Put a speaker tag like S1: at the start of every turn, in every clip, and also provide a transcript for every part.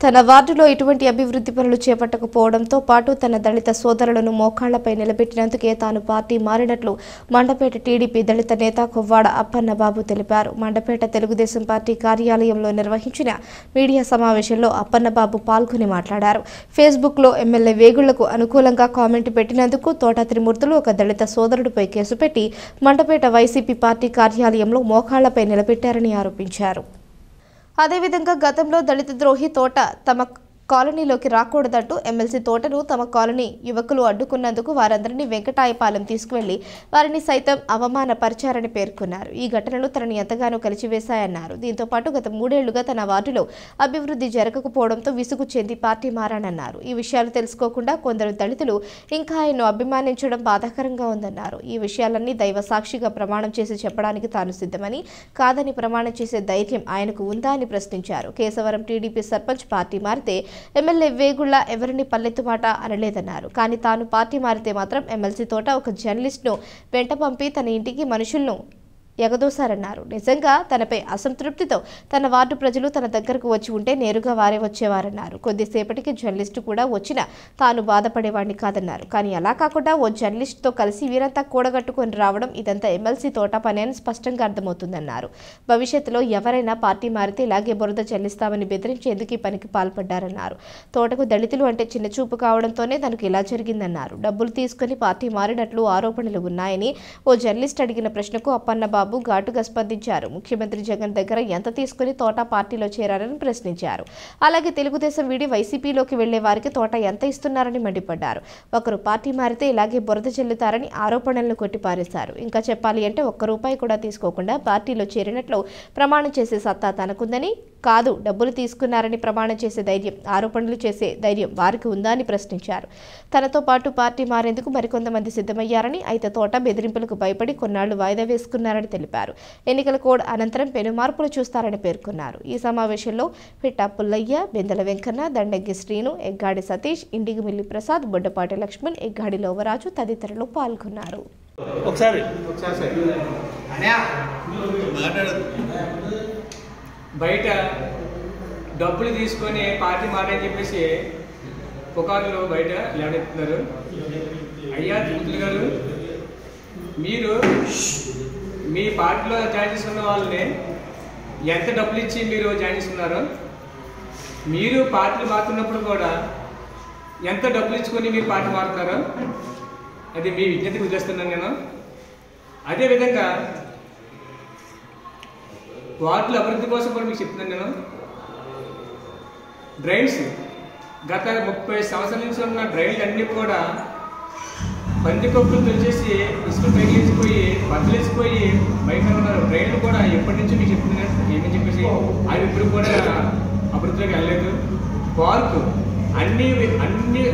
S1: తన వార్డులో ఎటువంటి అభివృద్ధి పనులు చేపట్టకపోవడంతో పాటు తన దళిత సోదరులను మోకాళ్లపై నిలబెట్టినందుకే తాను పార్టీ మారినట్లు మండపేట టీడీపీ దళిత నేత కొవ్వాడ అప్పన్నబాబు తెలిపారు. మండపేట తెలుగుదేశం పార్టీ కార్యాలయంలో నిర్వహించిన మీడియా సమావేశంలో అప్పన్నబాబు పాల్గొని మాట్లాడారు. ఫేస్బుక్లో ఎమ్మెల్యే వేగుళ్లకు అనుకూలంగా కామెంట్ పెట్టినందుకు తోట త్రిమూర్తులు ఒక దళిత సోదరుడిపై కేసు పెట్టి మండపేట వైసీపీ పార్టీ కార్యాలయంలో మోకాళ్లపై నిలబెట్టారని ఆరోపించారు. అదేవిధంగా గతంలో దళిత ద్రోహి తోట తమ కాలనీలోకి రాకూడదంటూ ఎమ్మెల్సీ తోటను తమ కాలనీ యువకులు అడ్డుకున్నందుకు వారందరినీ వెంకటాయపాలెం తీసుకువెళ్లి వారిని సైతం అవమానపరిచారని పేర్కొన్నారు. ఈ ఘటనలు తనని ఎంతగానో కలిచివేశాయన్నారు. దీంతో పాటు గత 3 ఏళ్లుగా తన వార్డులో అభివృద్ధి జరగకపోవడంతో విసుగు చెంది పార్టీ మారానన్నారు. ఈ విషయాలు తెలుసుకోకుండా కొందరు దళితులు ఇంకా ఆయన్ను అభిమానించడం బాధాకరంగా ఉందన్నారు. ఈ విషయాలన్నీ దైవ సాక్షిగా ప్రమాణం చేసి చెప్పడానికి తాను సిద్ధమని, కాదని ప్రమాణం చేసే ధైర్యం ఆయనకు ఉందా అని ప్రశ్నించారు. కేశవరం టీడీపీ సర్పంచ్ పార్టీ మారితే ఎమ్మెల్యే వేగుళ్ల ఎవరిని పల్లెత్తు మాట అనలేదన్నారు. కానీ తాను పార్టీ మారితే మాత్రం ఎమ్మెల్సీ తోట ఒక జర్నలిస్ట్ను వెంట పంపి తన ఇంటికి మనుషులను ఎగదోశారన్నారు. నిజంగా తనపై అసంతృప్తితో తన వార్డు ప్రజలు తన దగ్గరకు వచ్చి ఉంటే నేరుగా వారే వచ్చేవారన్నారు. కొద్దిసేపటికి జర్నలిస్టు కూడా వచ్చినా తాను బాధపడేవాడిని కాదన్నారు. కానీ అలా కాకుండా ఓ జర్నలిస్టుతో కలిసి వీరంతా కూడగట్టుకొని రావడం ఇదంతా ఎమ్మెల్సీ తోట పని అని స్పష్టంగా అర్థమవుతుందన్నారు. భవిష్యత్తులో ఎవరైనా పార్టీ మారితే ఇలాగే బురద చెల్లిస్తామని బెదిరించేందుకు ఈ పనికి పాల్పడ్డారన్నారు. తోటకు దళితులు అంటే చిన్నచూపు కావడంతోనే తనకు ఇలా జరిగిందన్నారు. డబ్బులు తీసుకుని పార్టీ మారినట్లు ఆరోపణలు ఉన్నాయని ఓ జర్నలిస్ట్ అడిగిన ప్రశ్నకు అప్పన్నబాబు ఘాటుగా స్పందించారు. ముఖ్యమంత్రి జగన్ దగ్గర ఎంత తీసుకుని తోట పార్టీలో చేరారని ప్రశ్నించారు. అలాగే తెలుగుదేశం వీడి వైసీపీలోకి వెళ్లే వారికి తోట ఎంత ఇస్తున్నారని మండిపడ్డారు. ఒకరు పార్టీ మారితే ఇలాగే బురద చెల్లుతారని ఆరోపణలను కొట్టిపారేశారు. ఇంకా చెప్పాలి అంటే ఒక్క రూపాయి కూడా తీసుకోకుండా పార్టీలో చేరినట్లు ప్రమాణం చేసే సత్తా తనకుందని, కాదు డబ్బులు తీసుకున్నారని ప్రమాణం చేసే ధైర్యం, ఆరోపణలు చేసే ధైర్యం వారికి ఉందా అని ప్రశ్నించారు. తనతో పాటు పార్టీ మారేందుకు మరికొంతమంది సిద్ధమయ్యారని, అయితే తోట బెదిరింపులకు భయపడి కొన్నాళ్లు వాయిదా వేసుకున్నారని తెలిపారు. ఎన్నికల కోడ్ అనంతరం పెను మార్పులు చూస్తారని పేర్కొన్నారు. ఈ సమావేశంలో పిట్టా పుల్లయ్య, బెందల వెంకన్న, దండగ్గి శ్రీను, ఎగ్గాడి సతీష్, ఇండిగిమిల్లి ప్రసాద్, బొడ్డపాటి లక్ష్మణ్, ఎగ్గాడి లోవరాజు తదితరులు పాల్గొన్నారు.
S2: బయట డబ్బులు తీసుకొని పార్టీ మారని చెప్పేసి పుకార్లు బయట లేవనెత్తున్నారు. అయ్యా త్రిమూర్తులు గారు, మీరు మీ పార్టీలో జాయిన్ చేసుకున్న వాళ్ళని ఎంత డబ్బులు ఇచ్చి మీరు జాయిన్ చేసుకున్నారో, మీరు పార్టీలు మారుతున్నప్పుడు కూడా ఎంత డబ్బులు ఇచ్చుకొని మీరు పార్టీ మారుతారో అది మీ విజ్ఞతకి వదిలేస్తున్నాను నేను. అదేవిధంగా వార్డుల అభివృద్ధి కోసం కూడా మీకు చెప్తున్నాను నేను. డ్రైన్స్ గత 30 సంవత్సరాల నుంచి ఉన్న డ్రైన్లు అన్నీ కూడా పందికొక్కులు తొలిచేసి ఇసుక తగిలించిపోయి బద్దలిసిపోయి బయట ఉన్నారు. డ్రైన్లు కూడా ఎప్పటి నుంచో మీకు చెప్తున్నాను ఏమని చెప్పేసి అవి ఇప్పుడు కూడా అభివృద్ధిలోకి వెళ్ళలేదు. పార్కు అన్ని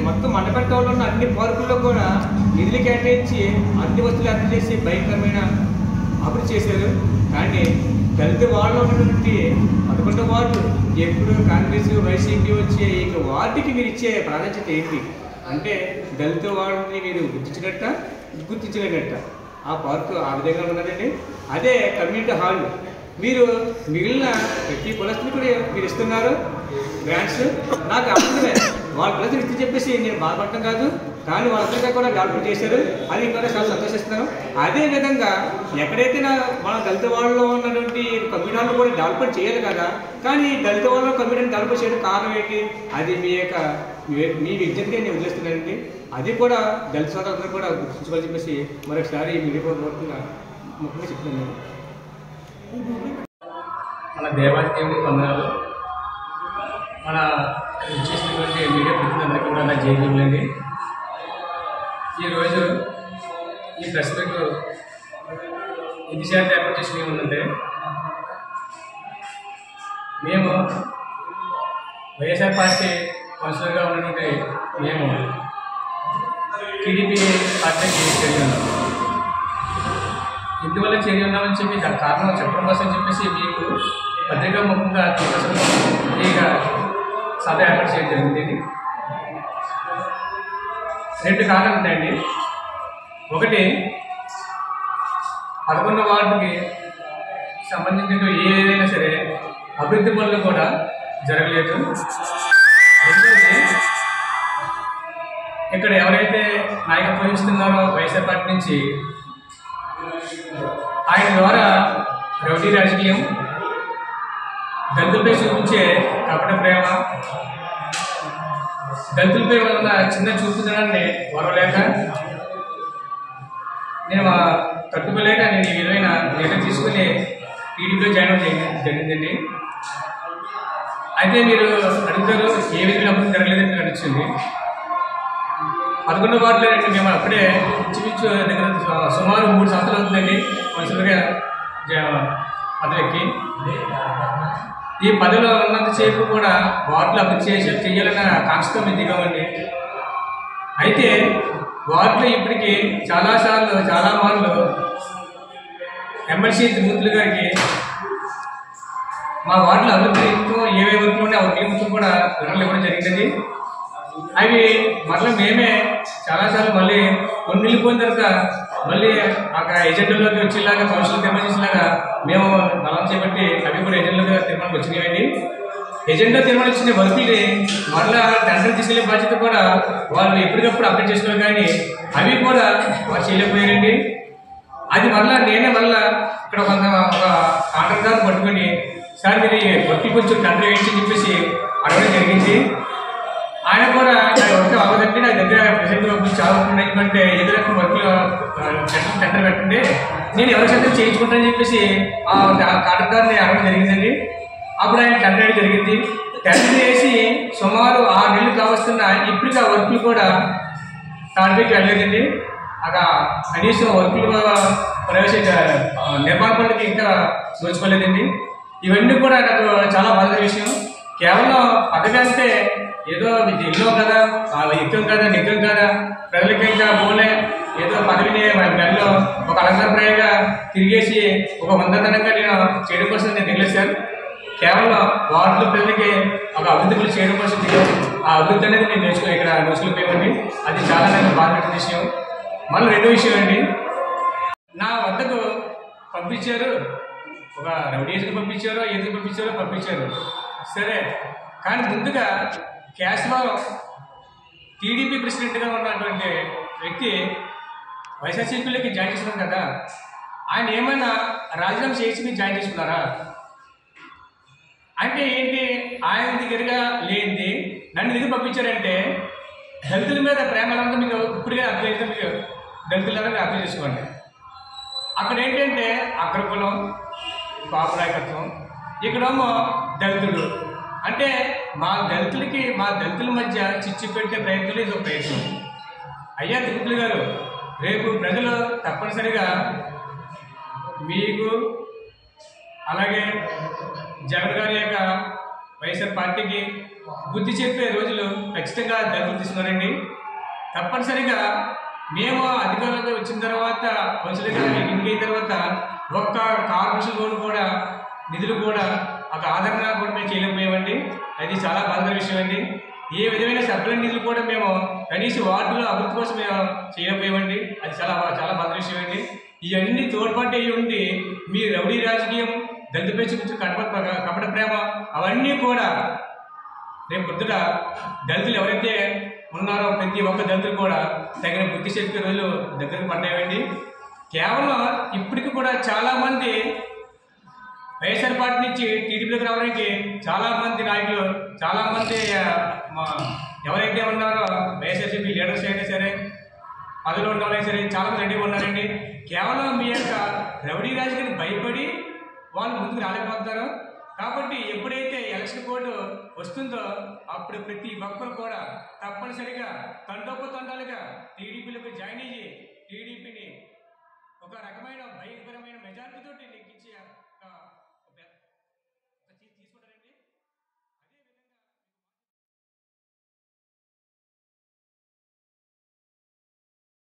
S2: మొత్తం మండపేటలో ఉన్న అన్ని పార్కుల్లో కూడా నిధులు కేటాయించి అన్ని వస్తువులు అర్థం చేసి భయంకరమైన అభివృద్ధి చేశారు. కానీ దళిత వార్డులో ఉన్నటువంటి 11 వార్డు ఎప్పుడు కాంగ్రెస్ వైసీపీ వచ్చే ఇక వార్డుకి మీరు ఇచ్చే ప్రాధాన్యత ఏంటి అంటే దళిత వార్డుని మీరు గుర్తించలేనట్ట ఆ పార్కు ఆ విధంగా ఉన్నదండి. అదే కమ్యూనిటీ హాల్ మీరు మిగిలిన ప్రతి కులస్తుని కూడా మీరు ఇస్తున్నారు గ్రాంట్స్. నాకు అర్థమే వాళ్ళ కులస్తులు ఇస్తే చెప్పేసి నేను బాధపడటం కాదు, కానీ వాళ్ళందరికీ కూడా డెవలప్మెంట్ చేశారు. అది కూడా చాలా సంతోషిస్తున్నాను. అదేవిధంగా ఎక్కడైతే మన దళిత వాళ్ళలో ఉన్నటువంటి కమ్యూనిటీ హాల్ కూడా డెవలప్మెంట్ చేయాలి కదా, కానీ దళిత వాళ్ళలో కమ్యూనిటీని డెవలప్ చేయడం కారణం ఏంటి? అది మీ విజ్ఞతగా నేను వదిలేస్తున్నానండి. అది కూడా దళిత సోదరులందరూ కూడా గుర్తించుకోవాలని చెప్పేసి మరొకసారి మీడియా ముఖ్యంగా చెప్తున్నాను.
S3: మన దేవాది దేవుడి వందనాలు. మన ఇచ్చేసినటువంటి మీడియా ప్రతినిధులందరికీ కూడా నా జైలుండి. ఈరోజు ఈ ప్రెస్ మీట్ ఎన్నిసార్లు ఏర్పాటు చేసి ఉందంటే, మేము వైఎస్ఆర్ పార్టీ కౌన్సిలర్గా ఉన్నటువంటి మేము టీడీపీ పార్టీకి చేరి ఉన్నాం. ఎందువల్ల చేరి ఉన్నామని చెప్పి కారణం చెప్పడం కోసం చెప్పేసి మీకు పత్రికా ముఖంగా ఇక సభ ఏర్పాటు చేయడం జరిగింది. 2 కారణాలు ఉంటాయండి. ఒకటి, 11 వార్డుకి సంబంధించిన ఏదైనా సరే అభివృద్ధి పనులు కూడా జరగలేదు. ఇక్కడ ఎవరైతే నాయకత్వం వహిస్తున్నారో వైఎస్ఆర్ పార్టీ నుంచి ఆయన ద్వారా రౌడీ రాజకీయం, దళితులపై చూపించే కపట ప్రేమ, దళితులపై ఉన్న చిన్న చూపుదనాన్ని వరవలేక నేను తట్టుకోలేక నేను ఈ విధమైన నిర్ణయం తీసుకుని టీడీపీలో జాయిన్ అవ్వడం జరిగిందండి. అయితే మీరు అడుగుతారు ఏ విధంగా అప్పుడు జరగలేదని మీరు అనిపించింది. 11వ వార్డులో మేము అప్పుడే ఇంచుమించు దగ్గర సుమారు 3 సంవత్సరాలు అవుతుందండి కౌన్సిలర్గా పదవికి. ఈ పదవిలో ఉన్నంతసేపు కూడా వార్డులు అభివృద్ధి చేయాలన్న కాంక్షతో మేము దిగామండి. అయితే వార్డులో ఇప్పటికీ చాలా మార్లు ఎమ్మెల్సీ మూర్తులు గారికి మా వార్డులో అభివృద్ధితో ఏవే వర్కులు ఉన్నాయి ఆ వర్కుల మొత్తం కూడా వివరాలు ఇవ్వడం జరిగిందండి. అవి మరలా మేమే చాలాసార్లు మళ్ళీ కొన్ని వెళ్ళిపోయిన తర్వాత మళ్ళీ అక్కడ ఎజెండాలోకి వచ్చేలాగా కౌన్సిల్ తీర్మానం చేసేలాగా మేము బలం చేపట్టి అవి కూడా ఎజెండాలో తీర్మానం వచ్చినాయండి. ఎజెండా తీర్మానం ఇచ్చిన వర్కుల్ని మరలా టెండర్ తీసుకెళ్లే బాధ్యత కూడా వాళ్ళు ఎప్పటికప్పుడు అప్డేట్ చేసుకోవాలి, కానీ అవి కూడా వారు చేయలేకపోయారండి. అది నేనే ఇక్కడ ఒక కాంట్రాక్టర్ పట్టుకొని సార్ మీరు వర్కులు కొంచెం టెండర్ వేయించి చెప్పేసి అడగడం జరిగింది. ఆయన కూడా వర్క్ అవ్వదండి, నా దగ్గర ప్రెసెంట్ వర్కులు చాలా వర్కులు ఎందుకంటే ఎదురు వర్కులు టెండర్ పెట్టండి, నేను ఎవరి చేత చేయించుకుంటానని చెప్పేసి ఆ కాంట్రాక్టర్ని అడగడం జరిగిందండి. అప్పుడు ఆయన టెండర్ వేయడం జరిగింది. టెండర్ వేసి సుమారు 6 నెలలు కావస్తున్న ఇప్పటికీ ఆ వర్కులు కూడా తాడిపైకి వెళ్ళలేదండి. అక్కడ కనీసం వర్కులు నిర్మాణ పనులకి ఇంకా నోచుకోలేదండి. ఇవన్నీ కూడా నాకు చాలా బాధ విషయం. కేవలం పదవి అంటే ఏదో ఇల్లు కదా, యుద్ధం కదా, నిత్యం కదా, ప్రజలకి ఇంకా పోలే ఏదో పదవిని మెల్లో ఒక అలంకారప్రాయంగా తిరిగేసి ఒక వందతనంగా నేను చేయడం కోసం నేను దిగలేదు సార్. కేవలం వార్డులో ప్రజలకి ఒక అభివృద్ధి చేయడం కోసం ఆ అభివృద్ధి అనేది నేను నేర్చుకోలేకపోయామండి. అది చాలా నాకు బాధపెట్టిన విషయం. మళ్ళీ రెండో విషయం అండి, నా వద్దకు పంపించారు, ఒక రౌడీస్కి పంపించారో ఎందుకు పంపించారు సరే, కానీ ముందుగా క్యాష్లో టీడీపీ ప్రెసిడెంట్గా ఉన్నటువంటి వ్యక్తి వైఎస్ఆర్సీపీలోకి జాయిన్ చేసుకున్నారు కదా, ఆయన ఏమైనా రాజీనామా చేసి మీరు జాయిన్ చేసుకున్నారా? అంటే ఏంటి, ఆయన దగ్గరగా లేనిది నన్ను దగ్గర పంపించారంటే దళితుల మీద ప్రేమ ఎలా ఉందో మీకు ఇప్పుడుగా అర్థం అయితే మీకు దళితులందరూ అర్థం చేసుకోండి. అక్కడ ఏంటంటే అగ్రకులం, పాపనాయకత్వం, ఇక్కడేమో దళితుడు. అంటే మా దళితుల మధ్య చిచ్చు పెట్టే ప్రయత్నం ఇది ఒక ప్రయత్నం. అయ్యా తిరుపతి గారు, రేపు ప్రజలు తప్పనిసరిగా మీకు అలాగే జగన్ గారి యొక్క వైఎస్ఆర్ పార్టీకి బుద్ధి చెప్పే రోజులు ఖచ్చితంగా దళితులు తీసుకున్నారండి. తప్పనిసరిగా మేము అధికారంలోకి వచ్చిన తర్వాత కౌన్సిలర్గా ఎన్నికైన తర్వాత ఒక్క కార్పొరేషన్ లోన్ కూడా నిధులు కూడా ఒక ఆదరణ కూడా మేము చేయలేకపోయామండి. అది చాలా బాధకర విషయం అండి. ఏ విధమైన సభ్యుల నిధులు కూడా మేము కనీసం వార్డులో అభివృద్ధి కోసం మేము చేయలేకపోయామండి. అది చాలా బాధకర విషయం అండి. ఇవన్నీ తోడ్పాటు అయ్యి ఉండి మీ రౌడీ రాజకీయం, దళితులపై చూపించిన కపట ప్రేమ అవన్నీ కూడా రేపు పొద్దుట దళితులు ఎవరైతే ఉన్నారో ప్రతి ఒక్క దళితులు కూడా తగిన బుద్ధి చెప్పే రోజులు దగ్గరకు పడ్డాయండి. కేవలం ఇప్పటికి కూడా చాలామంది వైఎస్ఆర్ పార్టీ నుంచి టీడీపీలోకి రావడానికి చాలామంది నాయకులు, చాలామంది ఎవరైతే ఉన్నారో వైఎస్ఆర్సీపీ లీడర్స్ అయినా సరే, పదవిలో ఉన్నవాళ్ళైనా సరే చాలామంది రెడీగా ఉన్నారండి. కేవలం మీ యొక్క రౌడీ రాజకీయానికి భయపడి వాళ్ళు ముందుకు రాలేకపోతారు. కాబట్టి ఎప్పుడైతే ఎలక్షన్ కోడ్ వస్తుందో అప్పుడు ప్రతి ఒక్కరు కూడా తప్పనిసరిగా తండోపతండాలుగా టీడీపీలకు జాయిన్ అయ్యి టీడీపీని ఒక రకమైన భయంకరమైన మెజారిటీతో నెగ్గించి